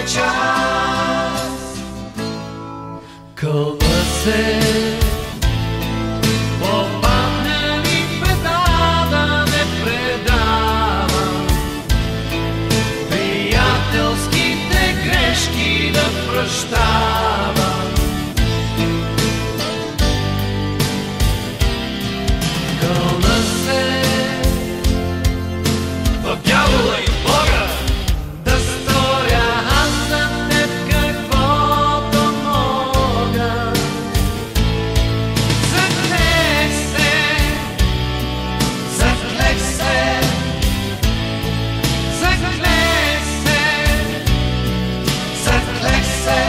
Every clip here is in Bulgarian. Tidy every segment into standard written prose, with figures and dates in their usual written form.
час. Кълна се, попадне ли в беда да не предава, приятелските грешки да прощава. Кълна се в дявола и Бога да сторя аз за теб каквото мога. Заклех се, заклех се, заклех се, заклех се.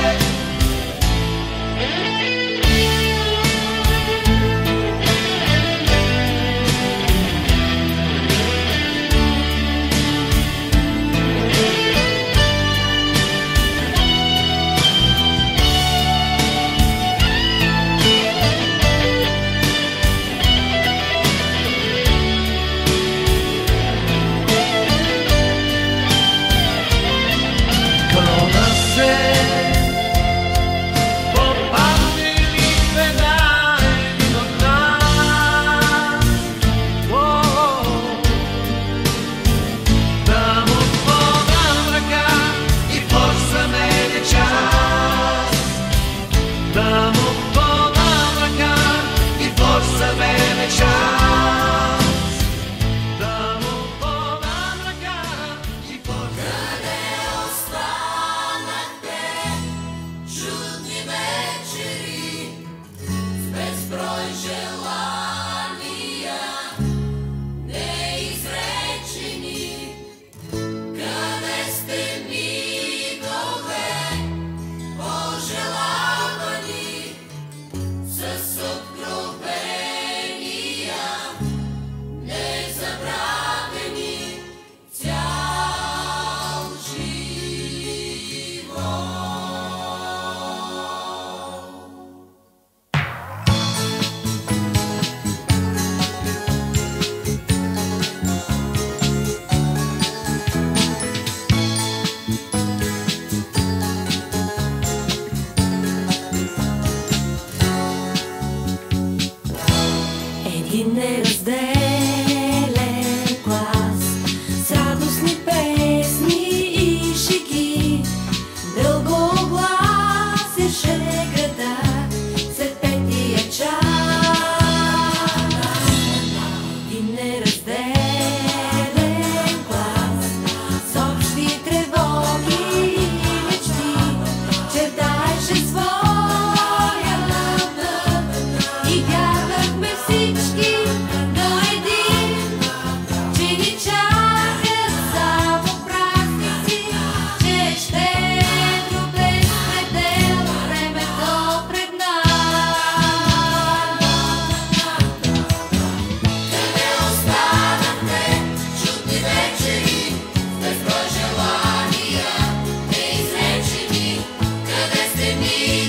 Неразделен клас с радостни песни и шеги, дългогласеше града след петия час. Един неразделен клас с общи тревоги и мечти чертаеше своя път и бягахме всички до един, че ни чакат само празници, че щедро без предел времето пред нас. Къде останахте чудни вечери, безброй желания неизречени? Къде сте ми?